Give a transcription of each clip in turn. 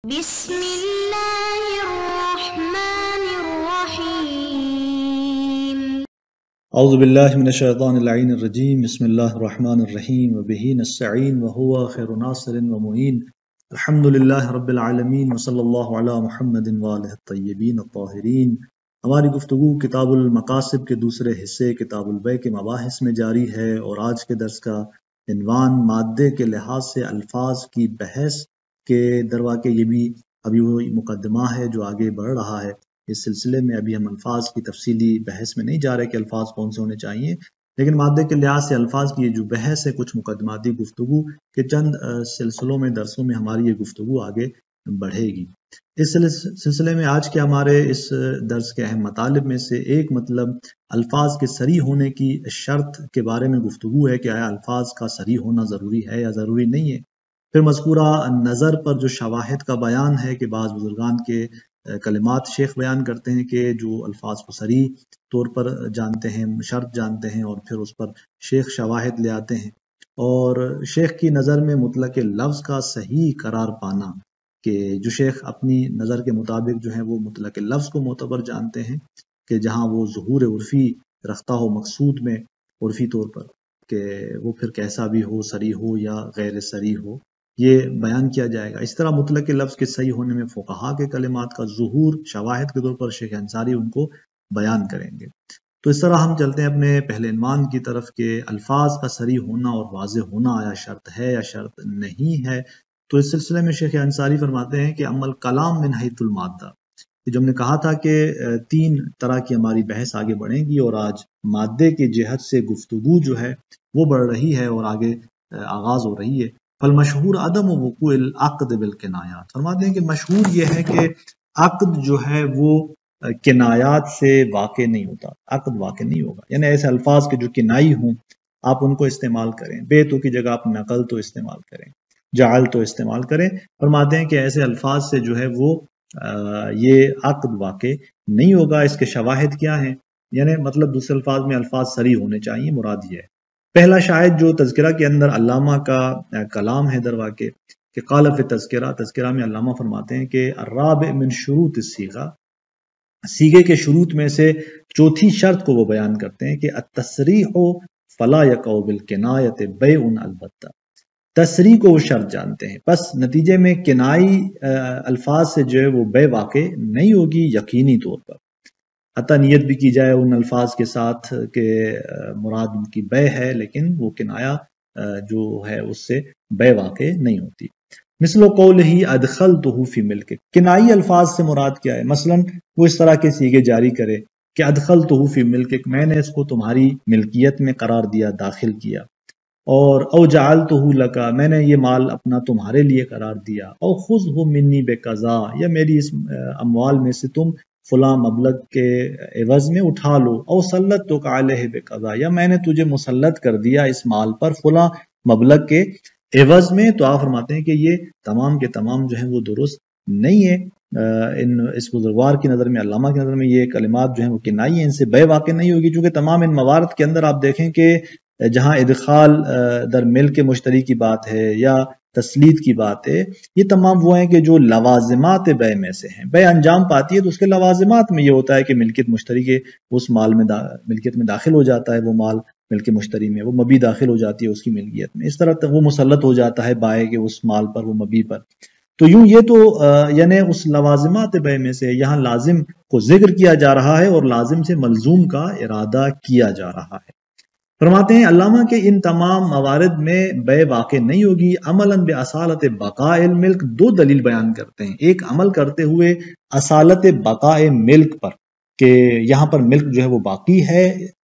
بسم اللہ الرحمن الرحیم اعوذ باللہ من الشیطان اللعین الرجیم بسم اللہ الرحمن الرحیم وبہ نستعین وہو خیر ناصر ومعین الحمد للہ رب العالمین وصلی اللہ علی محمد وآلہ الطیبین الطاہرین۔ ہماری گفتگو کتاب المقاصد کے دوسرے حصے کتاب البیع کے مباحث میں جاری ہے، اور آج کے درس کا عنوان مادے کے لحاظ سے الفاظ کی بحث کے درواقع یہ بھی ابھی وہ مقدمہ ہے جو آگے بڑھ رہا ہے۔ اس سلسلے میں ابھی ہم الفاظ کی تفصیلی بحث میں نہیں جا رہے کہ الفاظ کون سے ہونے چاہیے، لیکن مادے کے لحاظ سے الفاظ کی یہ جو بحث ہے، کچھ مقدماتی گفتگو کے چند سلسلوں میں درسوں میں ہماری یہ گفتگو آگے بڑھے گی۔ اس سلسلے میں آج کے ہمارے اس درس کے اہم مطالب میں سے ایک مطلب الفاظ کے صریح ہونے کی شرط کے بارے میں گفتگو ہے کہ آیا الفاظ کا صریح ہونا ضروری ہے یا ضروری نہیں ہے۔ پھر مذکورہ نظر پر جو شواہد کا بیان ہے کہ بعض بزرگان کے کلمات شیخ بیان کرتے ہیں کہ جو الفاظ کو صریح طور پر جانتے ہیں، شرط جانتے ہیں، اور پھر اس پر شیخ شواہد لے آتے ہیں، اور شیخ کی نظر میں مطلق لفظ کا صحیح قرار پانا کہ جو شیخ اپنی نظر کے مطابق جو ہے وہ مطلق لفظ کو معتبر جانتے ہیں کہ جہاں وہ ظہور عرفی رکھتا ہو مقصود میں عرفی طور پر، کہ وہ پھر کیسا بھی ہو، صریح ہو یا غیر صریح ہو، یہ بیان کیا جائے گا۔ اس طرح مطلق لفظ کے صحیح ہونے میں فقہا کے کلمات کا ظہور شواہد کے طور پر شیخ انصاری ان کو بیان کریں گے۔ تو اس طرح ہم چلتے ہیں اپنے پہلے عنوان کی طرف کہ الفاظ کا صریح ہونا اور واضح ہونا آیا شرط ہے یا شرط نہیں ہے۔ تو اس سلسلے میں شیخ انصاری فرماتے ہیں کہ اما الکلام من حیث المادہ، جو ہم نے کہا تھا کہ تین طرح کی ہماری بحث آگے بڑھے گی، اور آج مادے کے جہت سے گفتگو جو ہے وہ بڑھ رہی ہے اور آگے آغاز ہو رہی ہے۔ فالمشہور عدم وقوع العقد بالکنایات، فرماتے ہیں کہ مشہور یہ ہے کہ عقد جو ہے وہ کنایات سے واقع نہیں ہوتا، عقد واقع نہیں ہوگا، یعنی ایسے الفاظ کے جو کنائی ہوں آپ ان کو استعمال کریں، بیتو کی جگہ آپ نقل تو استعمال کریں، جعل تو استعمال کریں۔ فرماتے ہیں کہ ایسے الفاظ سے جو ہے وہ یہ عقد واقع نہیں ہوگا۔ اس کے شواہد کیا ہیں؟ یعنی مطلب دوسرے الفاظ میں الفاظ صریح ہونے چاہیے، مراد یہ ہے۔ پہلا شاہد جو تذکرہ کے اندر علامہ کا کلام ہے در واقع کہ قال فی تذکرہ میں علامہ فرماتے ہیں کہ الرابع من شروط الصیغہ، صیغے کے شروط میں سے چوتھی شرط کو وہ بیان کرتے ہیں کہ التصریح فلا یقع بالکنایۃ بیع البتہ، تصریح کو وہ شرط جانتے ہیں، بس نتیجے میں کنائی الفاظ سے جو ہے وہ بیع واقع نہیں ہوگی یقینی طور پر، حتیٰ نیت بھی کی جائے ان الفاظ کے ساتھ کہ مراد ان کی بیع ہے، لیکن وہ کنایا جو ہے اس سے بیع واقع نہیں ہوتی۔ مثل قولہ ادخلتہ فی ملک، کنائی الفاظ سے مراد کیا ہے؟ مثلا وہ اس طرح کے صیغے جاری کرے کہ ادخلتہ فی ملک، میں نے اس کو تمہاری ملکیت میں قرار دیا، داخل کیا، اور او جعلتہ لک، میں نے یہ مال اپنا تمہارے لیے قرار دیا، او خذہ منی بقضا، یا میری اس اموال میں سے تم فلاں مبلغ کے عوض میں اٹھا لو، او سلطتک علیہ بقضا، یا میں نے تجھے مسلط کر دیا اس مال پر فلاں مبلغ کے عوض میں۔ تو آپ فرماتے ہیں کہ یہ تمام کے تمام جو ہیں وہ درست نہیں ہے۔ اس بزرگوار کی نظر میں، علامہ کی نظر میں یہ کلمات جو ہیں وہ کنائی ہیں، ان سے بیع واقع نہیں ہوگی، چونکہ تمام ان موارد کے اندر آپ دیکھیں کہ جہاں ادخال در ملک مشتری کی بات ہے یا تسلیط کی بات ہے، یہ تمام وہ ہیں کہ جو لوازمات بیع میں سے ہیں۔ بیع انجام پاتی ہے تو اس کے لوازمات میں یہ ہوتا ہے کہ ملکیت مشتری کے اس مال میں ملکیت میں داخل ہو جاتا ہے، وہ مال ملک مشتری میں، وہ مبی داخل ہو جاتی ہے اس کی ملکیت میں، اس طرح وہ مسلط ہو جاتا ہے بائع کے اس مال پر، وہ مبی پر۔ تو یوں یہ تو یعنی اس لوازمات بیع میں سے یہاں لازم کو ذکر کیا جا رہا ہے اور لازم سے ملزوم کا ارادہ کیا جا رہا ہے۔ فرماتے ہیں علامہ کے ان تمام موارد میں بیع واقع نہیں ہوگی عملاً بأصالت بقاء الملک، دو دلیل بیان کرتے ہیں، ایک عمل کرتے ہوئے اصالت بقاء ملک پر کہ یہاں پر ملک جو ہے وہ باقی ہے،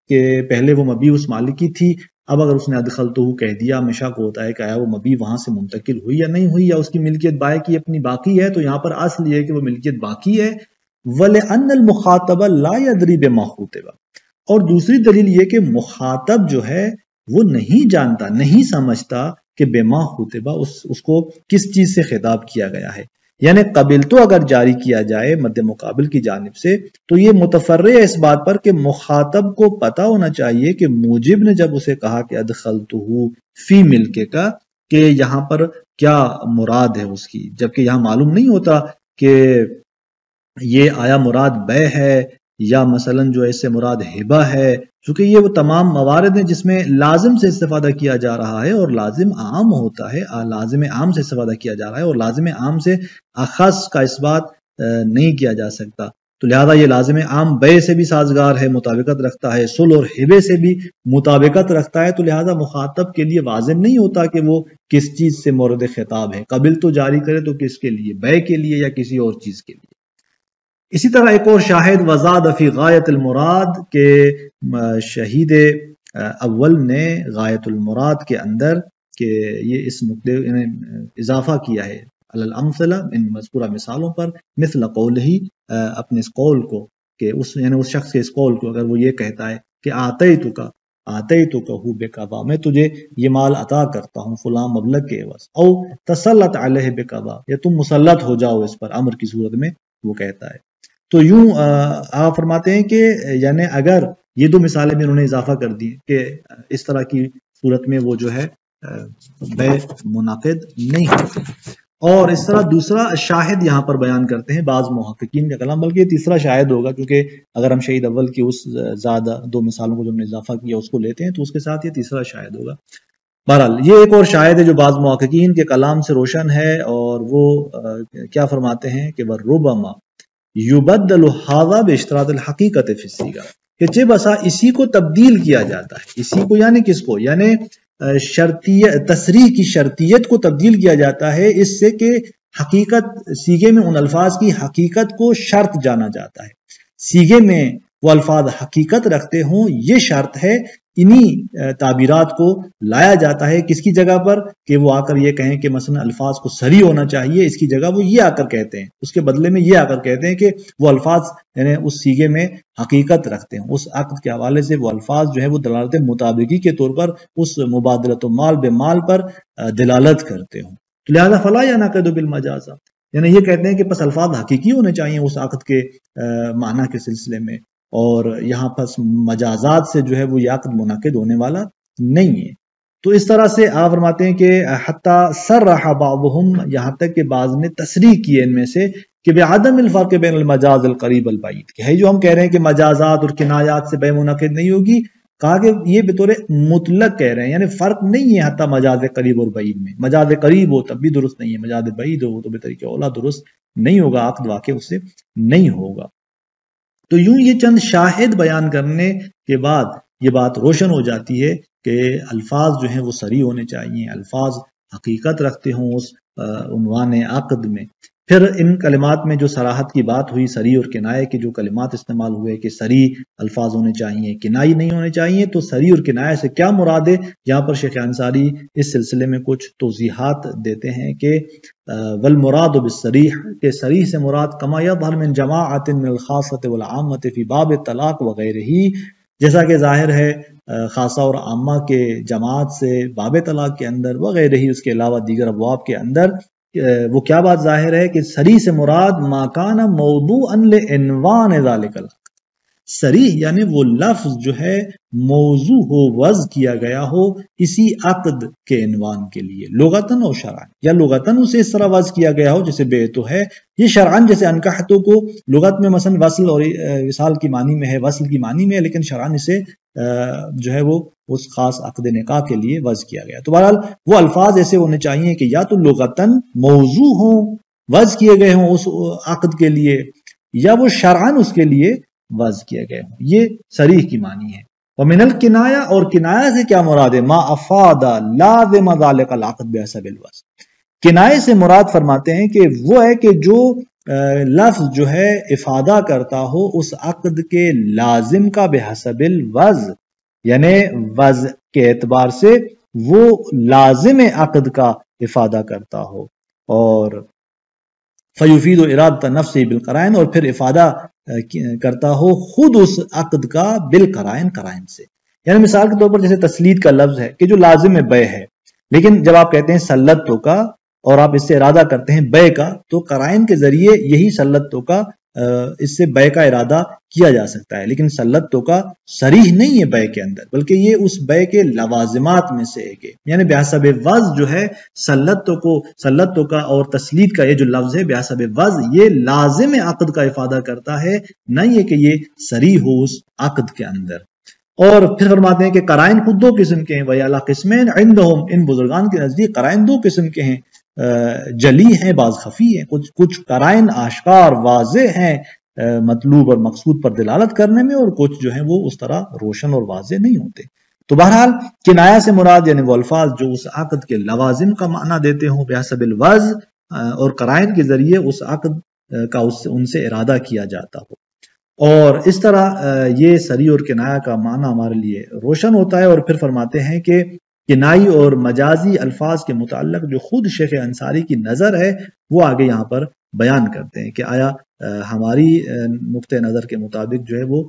کہ پہلے وہ مبی اس مالک کی تھی، اب اگر اس نے ادخلتہ کہہ دیا، ہمیشہ کو ہوتا ہے کہ آیا وہ مبی وہاں سے منتقل ہوئی یا نہیں ہوئی، یا اس کی ملکیت بائع کی اپنی باقی ہے، تو یہاں پر اصل یہ ہے کہ وہ ملکیت باقی ہے۔ وَلِأَنَّ الْمُخَاطَبَ لَا يَدْرِي بِمَا خُوطِبَ، اور دوسری دلیل یہ کہ مخاطب جو ہے وہ نہیں جانتا، نہیں سمجھتا کہ بما خطبہ اس کو کس چیز سے خطاب کیا گیا ہے، یعنی قبل تو اگر جاری کیا جائے مد مقابل کی جانب سے تو یہ متفرع ہے اس بات پر کہ مخاطب کو پتہ ہونا چاہیے کہ موجب نے جب اسے کہا کہ ادخلتہ فی ملک کا، کہ یہاں پر کیا مراد ہے اس کی، جبکہ یہاں معلوم نہیں ہوتا کہ یہ آیا مراد بے ہے یا مثلا جو ہے اس سے مراد ہبہ ہے، چونکہ یہ وہ تمام موارد ہیں جس میں لازم سے استفادہ کیا جا رہا ہے اور لازم عام ہوتا ہے، لازم عام سے استفادہ کیا جا رہا ہے اور لازم عام سے اخص کا اس بات نہیں کیا جا سکتا، تو لہذا یہ لازم عام بے سے بھی سازگار ہے، مطابقت رکھتا ہے، صلح اور ہبے سے بھی مطابقت رکھتا ہے، تو لہذا مخاطب کے لیے واضح نہیں ہوتا کہ وہ کس چیز سے مورد خطاب ہے، قبل تو جاری کرے تو کس کے لیے، بے کے لیے یا کسی اور چیز کے لیے۔ اسی طرح ایک اور شاہد وزاد فی غایت المراد کے شہید اول نے غایت المراد کے اندر کہ یہ اس نقطے اضافہ کیا ہے علی الامثلہ ان مذکورہ مثالوں پر، مثل قولہ اپنے اس قول کو کہ اس یعنی اس شخص کے اس قول کو اگر وہ یہ کہتا ہے کہ آتیتک ہو بقضا، میں تجھے یہ مال عطا کرتا ہوں فلاں مبلغ کے عوض، او تسلط علیہ بقضا، یا تم مسلط ہو جاؤ اس پر امر کی صورت میں وہ کہتا ہے۔ تو یوں آپ فرماتے ہیں کہ یعنی اگر یہ دو مثالیں بھی انہوں نے اضافہ کر دی کہ اس طرح کی صورت میں وہ جو ہے بے منعقد نہیں ہوتی۔ اور اس طرح دوسرا شاہد یہاں پر بیان کرتے ہیں بعض محققین کا کلام، بلکہ تیسرا شاہد ہوگا کیونکہ اگر ہم شہید اول کی اس زیادہ دو مثالوں کو جو ہم نے اضافہ کیا اس کو لیتے ہیں تو اس کے ساتھ یہ تیسرا شاہد ہوگا۔ بہرحال یہ ایک اور شاہد ہے جو بعض محققین کے کلام سے روشن ہے، اور وہ کیا فرماتے ہیں کہ وَرُبَّمَا یبدل ھذا باشتراط الحقیقت فی الصیغہ، کہ چہ بسا اسی کو تبدیل کیا جاتا ہے، اسی کو یعنی کس کو، یعنی تصریح کی شرطیت کو تبدیل کیا جاتا ہے اس سے کہ حقیقت صیغے میں ان الفاظ کی حقیقت کو شرط جانا جاتا ہے، صیغے میں وہ الفاظ حقیقت رکھتے ہوں یہ شرط ہے، انہی تعبیرات کو لایا جاتا ہے کس کی جگہ پر کہ وہ آ کر یہ کہیں کہ مثلا الفاظ کو صریح ہونا چاہیے، اس کی جگہ وہ یہ آ کر کہتے ہیں، اس کے بدلے میں یہ آ کر کہتے ہیں کہ وہ الفاظ یعنی اس صیغے میں حقیقت رکھتے ہیں، اس عقد کے حوالے سے وہ الفاظ جو ہے وہ دلالت مطابقی کے طور پر اس مبادلۃ مال بے مال پر دلالت کرتے ہوں، تو لہذا فلا ینعقد بالمجاز، یعنی یہ کہتے ہیں کہ پس الفاظ حقیقی ہونے چاہیے اس عقد کے معنی کے سلسلے میں، اور یہاں پس مجازات سے جو ہے وہ یہ عقد منعقد ہونے والا نہیں ہے۔ تو اس طرح سے آپ فرماتے ہیں کہ حتی صرح بعضهم، یہاں تک کہ بعض نے تصریح کی ان میں سے کہ بعدم الفرق بین المجاز القریب البعید، کہ ہے جو ہم کہہ رہے ہیں کہ مجازات اور کنایات سے بے منعقد نہیں ہوگی، کہا کہ یہ بطور مطلق کہہ رہے ہیں، یعنی فرق نہیں ہے حتی مجاز قریب اور بعید میں، مجاز قریب ہو تب بھی درست نہیں ہے، مجاز بعید ہو تو بطریقہ اولا درست نہیں ہوگا، عقد واقع اس سے نہیں ہوگا۔ تو یوں یہ چند شاہد بیان کرنے کے بعد یہ بات روشن ہو جاتی ہے کہ الفاظ جو ہیں وہ صریح ہونے چاہیے، الفاظ حقیقت رکھتے ہوں اس عنوان عقد میں۔ پھر ان کلمات میں جو صراحت کی بات ہوئی، صریح اور کنایہ کے جو کلمات استعمال ہوئے کہ صریح الفاظ ہونے چاہیے، کنائی نہیں ہونے چاہیے، تو صریح اور کنایہ سے کیا مراد ہے، یہاں پر شیخ انصاری اس سلسلے میں کچھ توضیحات دیتے ہیں کہ والمراد بالصریح، کہ صریح سے مراد کما یظہر من جماعت من الخاصۃ والعامۃ فی باب الطلاق وغیرہ، جیسا کہ ظاہر ہے خاصہ اور عامہ کے جماعت سے باب طلاق کے اندر وغیرہ ہی، اس کے علاوہ دیگر ابواب کے اندر وہ کیا بات ظاہر ہے کہ صریح سے مراد ما کان موضوعا لعنوان ذلک العقد، صریح یعنی وہ لفظ جو ہے موضوع ہو، وضع کیا گیا ہو اسی عقد کے عنوان کے لیے، لغتاً و شرعاً، یا لغتاً اسے اس طرح وضع کیا گیا ہو جیسے بے تو ہے، یہ شرعاً جیسے انکحتو کو لغت میں مثلا وصل اور وصال کی معنی میں ہے، وصل کی معنی میں ہے، لیکن شرعاً اسے جو ہے وہ اس خاص عقد نکاح کے لیے وضع کیا گیا۔ تو بہرحال وہ الفاظ ایسے ہونے چاہیے کہ یا تو لغتاً موضوع ہوں، وضع کیے گئے ہوں اس عقد کے لیے، یا وہ شرعاً اس کے لیے وضع کیے گئے ہوں، یہ صریح کی معنی ہے۔ ومن الکنایہ، اور کنایہ سے کیا مراد ہے، ما افاد لازم ذلک العقد بحسب الوصف، کنایہ سے مراد فرماتے ہیں کہ وہ ہے کہ جو لفظ جو ہے افادہ کرتا ہو اس عقد کے لازم کا بحسب الوضع، یعنی وضع کے اعتبار سے وہ لازم عقد کا افادہ کرتا ہو، اور فیفید ارادۃ نفسہ بالقرائن، اور پھر افادہ کرتا ہو خود اس عقد کا بالقرائن، قرائن سے، یعنی مثال کے طور پر جیسے تسلید کا لفظ ہے کہ جو لازم بے ہے، لیکن جب آپ کہتے ہیں سلط تو کا اور آپ اس سے ارادہ کرتے ہیں بے کا، تو قرائن کے ذریعے یہی سلط تو کا اس سے بے کا ارادہ کیا جا سکتا ہے، لیکن سلطتو کا صریح نہیں ہے بے کے اندر، بلکہ یہ اس بے کے لوازمات میں سے ایک ہے، یعنی بحسب وضع جو ہے سلطتو کا اور تسلیت کا یہ جو لفظ ہے بحسب وضع یہ لازم عقد کا افادہ کرتا ہے، نہ یہ کہ یہ صریح ہو اس عقد کے اندر۔ اور پھر فرماتے ہیں کہ قرائن خود دو قسم کے ہیں، وَيَعْلَى قِسْمَيْنِ عِنْدَهُمْ، ان بزرگان کے نزدیک قرائن دو قسم کے ہیں، جلی ہیں بعض خفی ہیں، کچھ قرائن آشکار واضح ہیں مطلوب اور مقصود پر دلالت کرنے میں، اور کچھ جو ہیں وہ اس طرح روشن اور واضح نہیں ہوتے۔ تو بہرحال کنایہ سے مراد یعنی وہ الفاظ جو اس عقد کے لوازم کا معنی دیتے ہوں بحسب الوضع، اور قرائن کے ذریعے اس عقد کا ان سے ارادہ کیا جاتا ہو، اور اس طرح یہ صریح اور کنایہ کا معنی ہمارے لیے روشن ہوتا ہے۔ اور پھر فرماتے ہیں کہ کنائی اور مجازی الفاظ کے متعلق جو خود شیخ انصاری کی نظر ہے وہ آگے یہاں پر بیان کرتے ہیں کہ آیا ہماری نقطۂ نظر کے مطابق جو ہے وہ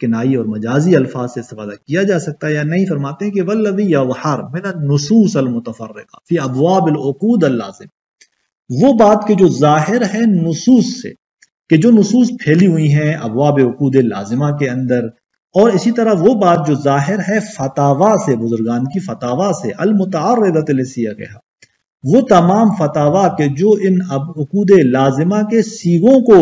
کنائی اور مجازی الفاظ سے استفادہ کیا جا سکتا ہے یا نہیں۔ فرماتے ہیں کہ والذی یظہر من النصوص المتفرقہ فی ابواب العقود اللازم، وہ بات کہ جو ظاہر ہے نصوص سے، کہ جو نصوص پھیلی ہوئی ہیں ابواب عقود لازمہ کے اندر، اور اسی طرح وہ بات جو ظاہر ہے فتاوا سے، بزرگان کی فتاوا سے، المتعرضۃ لصیغھا، وہ تمام فتاوا کے جو ان عقود لازمہ کے سیغوں کو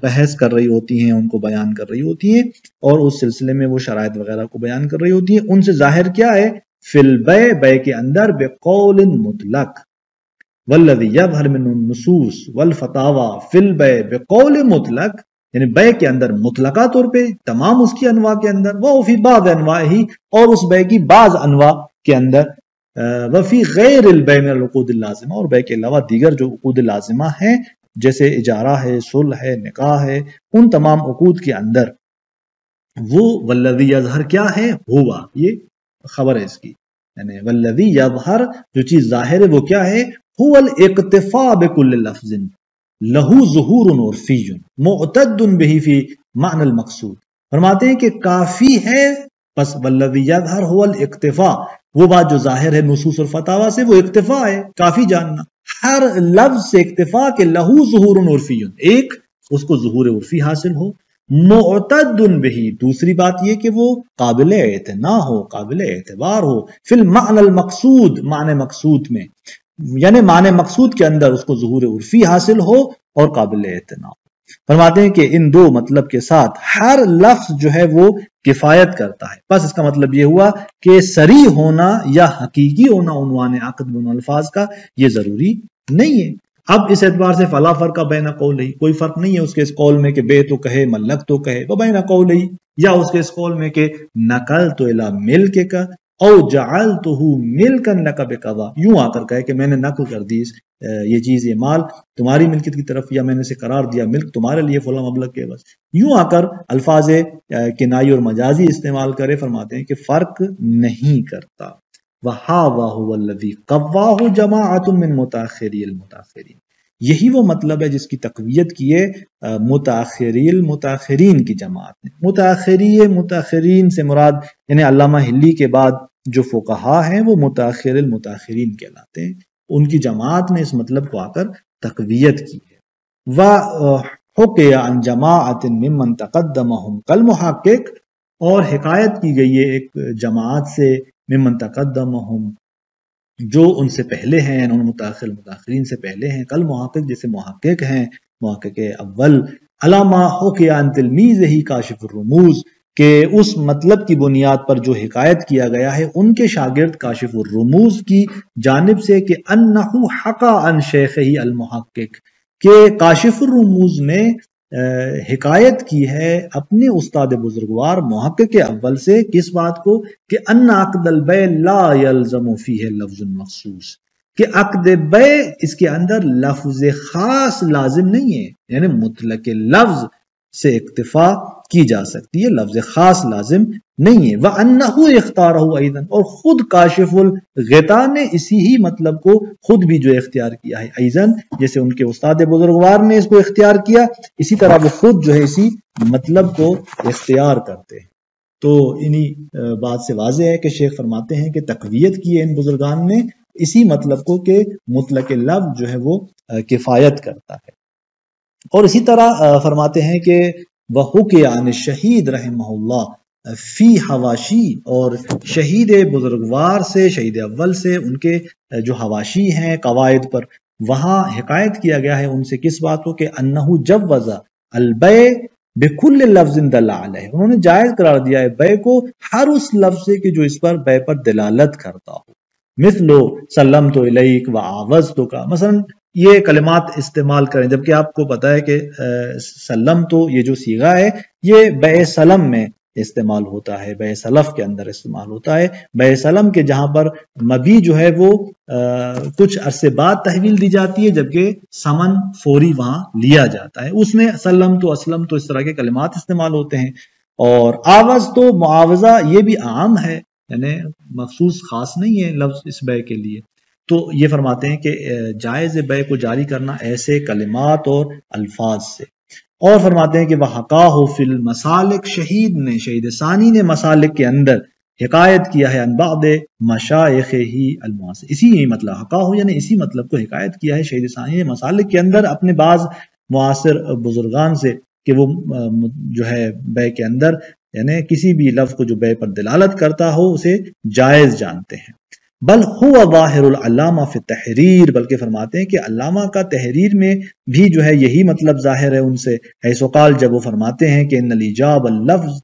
بحث کر رہی ہوتی ہیں، ان کو بیان کر رہی ہوتی ہیں، اور اس سلسلے میں وہ شرائط وغیرہ کو بیان کر رہی ہوتی ہیں، ان سے ظاہر کیا ہے؟ فی البیع، بے کے اندر، بقول مطلق، والذی یظہر من النصوص والفتاوا فی البیع بقول مطلق، یعنی بے کے اندر مطلقہ طور پہ تمام اس کی انواع کے اندر، وہ فی بعض انواعہ، اور اس بے کی بعض انواع کے اندر، وفی غیر البیع من العقود اللازمہ، اور بے کے علاوہ دیگر جو عقود لازمہ ہیں جیسے اجارہ ہے، صلح ہے، نکاح ہے، ان تمام عقود کے اندر وہ والذی یظہر کیا ہے؟ ہوا، یہ خبر ہے اس کی، یعنی والذی یظہر جو چیز ظاہر ہے وہ کیا ہے؟ هو الاقتفاء بكل لفظ له ظہور عرفی معتد به فی معنی المقصود۔ فرماتے ہیں کہ کافی ہے، بس والذی یظہر هو الاقتفاء، وہ بات جو ظاہر ہے نصوص اور فتاوا سے، وہ اقتفاء ہے، کافی جاننا، ہر لفظ سے اقتفاء کہ له ظہور عرفی، ایک اس کو ظہور عرفی حاصل ہو، معتد به، دوسری بات یہ کہ وہ قابل اعتنا ہو، قابل اعتبار ہو، فی المعنی المقصود، معنی مقصود میں، یعنی معنی مقصود کے اندر اس کو ظہور عرفی حاصل ہو اور قابل اعتنا ہو۔ فرماتے ہیں کہ ان دو مطلب کے ساتھ ہر لفظ جو ہے وہ کفایت کرتا ہے، بس اس کا مطلب یہ ہوا کہ صریح ہونا یا حقیقی ہونا عنوان عقد میں الفاظ کا یہ ضروری نہیں ہے۔ اب اس اعتبار سے فلا فرق بین قولہی، کوئی فرق نہیں ہے اس کے اس قول میں کہ بے تو کہے ملک تو کہے، وبین قولہی، یا اس کے اس قول میں کہ نقلت الی ملک کا او جعلتہ ملکا لک بقضا، یوں آ کر کہے کہ میں نے نقل کر دی یہ چیز، یہ مال تمہاری ملکیت کی طرف، یا میں نے اسے قرار دیا ملک تمہارے لیے فلاں مبلغ کے، بس یوں آ کر الفاظ کنائی اور مجازی استعمال کرے۔ فرماتے ہیں کہ فرق نہیں کرتا۔ وَهَذَا هُوَ الَّذِي قَوَّاهُ جَمَاعَةٌ مِّن مُتَأَخِّرِي الْمُتَأَخِّرِينَ، یہی وہ مطلب ہے جس کی تقویت کی ہے متأخری المتأخرین کی جماعت نے۔ متأخرین سے مراد یعنی علامہ ہلی کے بعد جو فقہا ہیں وہ متأخر المتأخرین کہلاتے ہیں، ان کی جماعت نے اس مطلب کو آ کر تقویت کی ہے۔ وَحُكِيَ عَنْ جَمَاعَةٍ مِّمَّنْ تَقَدَّمَهُمْ كَالْمُحَقِّقِ، اور حکایت کی گئی ہے ایک جماعت سے، ممن تقدمہم، جو ان سے پہلے ہیں، ان متأخر المتأخرین سے پہلے ہیں، کل محقق جیسے محقق ہیں، محقق اول، علامہ حُكِيَ عَنْ تلمیذہ کاشف الرموز، کہ اس مطلب کی بنیاد پر جو حکایت کیا گیا ہے ان کے شاگرد کاشف الرموز کی جانب سے کہ انہو حقا عن شیخہ المحقق، کہ کاشف الرموز نے حکایت کی ہے اپنے استاد بزرگوار محقق اول سے، کس بات کو؟ کہ ان عقد البیع لا یلزم فیہ لفظ مخصوص، کہ عقد بیع اس کے اندر لفظ خاص لازم نہیں ہے، یعنی مطلق لفظ سے اکتفا کی جا سکتی ہے، لفظ خاص لازم نہیں ہے۔ وَأَنَّهُ اِخْتَارَهُ أَيْضًا، اور خود کاشف الغطاء نے اسی ہی مطلب کو خود بھی جو اختیار کیا ہے، ایضاً جیسے ان کے استاد بزرگوار نے اس کو اختیار کیا، اسی طرح وہ خود جو ہے اسی مطلب کو اختیار کرتے ہیں۔ تو انہی بات سے واضح ہے کہ شیخ فرماتے ہیں کہ تقویت کی ہے ان بزرگان نے اسی مطلب کو کہ مطلق لفظ جو ہے وہ کفایت کرتا ہے۔ اور اسی طرح فرماتے ہیں کہ وحکی عن الشہید رحمہ اللہ فی حواشی، اور شہید بزرگوار سے، شہید اول سے، ان کے جو حواشی ہیں قواعد پر، وہاں حکایت کیا گیا ہے ان سے کس بات کو کہ انہ جوز البیع بکل لفظ دل علیہ، انہوں نے جائز قرار دیا ہے بیع کو ہر اس لفظ سے کہ جو اس پر بیع پر دلالت کرتا ہو، مثلو سلمت الیک و آوزتک، مثلا یہ کلمات استعمال کریں، جبکہ آپ کو پتا ہے کہ سلم تو یہ جو صیغہ ہے یہ بیع سلم میں استعمال ہوتا ہے، بیع سلف کے اندر استعمال ہوتا ہے، بیع سلم کے جہاں پر مبی جو ہے وہ کچھ عرصے بعد تحویل دی جاتی ہے، جبکہ سمن فوری وہاں لیا جاتا ہے، اس میں سلم تو اسلم تو اس طرح کے کلمات استعمال ہوتے ہیں۔ اور آوز تو معاوضہ یہ بھی عام ہے، یعنی مخصوص خاص نہیں ہے لفظ اس بیع کے لیے۔ تو یہ فرماتے ہیں کہ جائز بیع کو جاری کرنا ایسے کلمات اور الفاظ سے۔ اور فرماتے ہیں کہ وَحَقَاهُ فِي الْمَسَالِكِ، شہید نے، شہید ثانی نے مسالک کے اندر حکایت کیا ہے عن بعض مشائخہ المعاصر، اسی مطلب حقاہ یعنی اسی مطلب کو حکایت کیا ہے شہید ثانی نے مسالک کے اندر اپنے بعض معاصر بزرگان سے کہ وہ جو ہے بیع کے اندر یعنی کسی بھی لفظ کو جو بیع پر دلالت کرتا ہو اسے جائز جانتے ہیں۔ بل هو ظاہر العلامہ فی التحریر، بلکہ فرماتے ہیں کہ علامہ کا تحریر میں بھی جو ہے یہی مطلب ظاہر ہے ان سے، حیث قال، جب وہ فرماتے ہیں کہ ان الایجاب اللفظ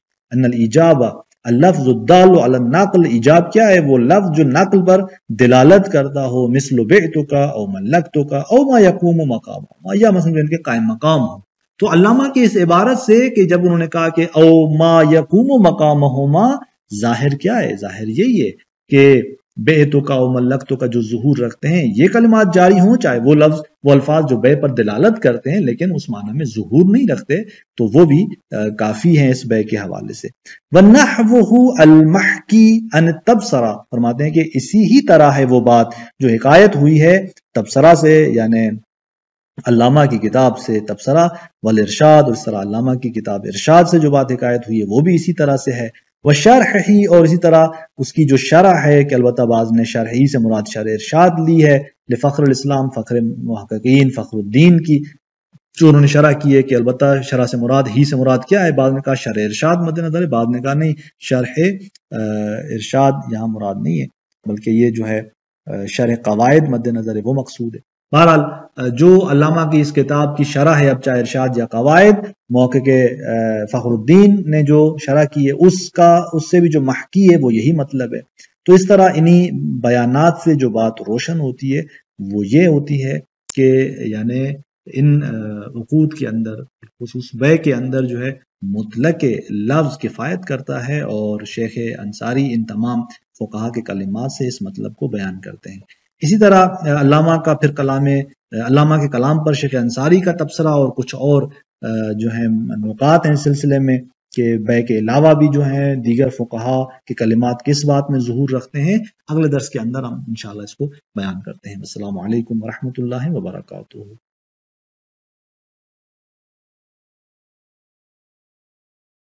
الدال علی النقل، ایجاب کیا ہے؟ وہ لفظ جو نقل پر دلالت کرتا ہو، مثل بعتک او ملکتک او ما یقوم مقامہ، یا مثلا جو ان کے قائم مقام ہو۔ تو علامہ کی اس عبارت سے کہ جب انہوں نے کہا کہ او ما یقوم مقامہما، ظاہر کیا ہے؟ ظاہر یہی ہے کہ بیعتو کا و ملکتو کا جو ظہور رکھتے ہیں یہ کلمات جاری ہوں، چاہے وہ لفظ وہ الفاظ جو بیع پر دلالت کرتے ہیں لیکن اس معنی میں ظہور نہیں رکھتے، تو وہ بھی کافی ہیں اس بیع کے حوالے سے۔ وَنَحْوُهُ الْمَحْكِي عَنِ التَّبْصَرَةِ، فرماتے ہیں کہ اسی ہی طرح ہے وہ بات جو حکایت ہوئی ہے تبصرہ سے، یعنی علامہ کی کتاب سے تبصرہ، والارشاد، اور اس طرح علامہ کی کتاب ارشاد سے جو بات حکایت ہوئی ہے وہ بھی اسی طرح سے ہے۔ وشرح ہی، اور اسی طرح اس کی جو شرح ہے کہ البتہ بعض نے شرح ہی سے مراد شرح ارشاد لی ہے، لفخر الاسلام، فخر محققین فخر الدین کی جو انہوں نے شرح کی ہے کہ البتہ شرح سے مراد ہی سے مراد کیا ہے، بعض نے کہا شرح ارشاد مد نظر ہے، بعض نے کہا نہیں شرح ارشاد یہاں مراد نہیں ہے بلکہ یہ جو ہے شرح قواعد مد نظر ہے وہ مقصود ہے۔ بہرحال جو علامہ کی اس کتاب کی شرح ہے، اب چاہے ارشاد یا قواعد، موقع کے فخر الدین نے جو شرح کی ہے اس سے بھی جو محکی ہے وہ یہی مطلب ہے۔ تو اس طرح انہی بیانات سے جو بات روشن ہوتی ہے وہ یہ ہوتی ہے کہ یعنی ان عقود کے اندر، خصوص بیع کے اندر جو ہے مطلق لفظ کفایت کرتا ہے، اور شیخ انصاری ان تمام فقہا کے کلمات سے اس مطلب کو بیان کرتے ہیں۔ اسی طرح علامہ کا پھر علامہ کے کلام پر شیخ انصاری کا تبصرہ اور کچھ اور جو ہیں نکات ہیں اس سلسلے میں کہ بیع کے علاوہ بھی جو ہیں دیگر فقہا کے کلمات کس بات میں ظہور رکھتے ہیں، اگلے درس کے اندر ہم انشاءاللہ اس کو بیان کرتے ہیں۔ السلام علیکم ورحمۃ اللہ وبرکاتہ۔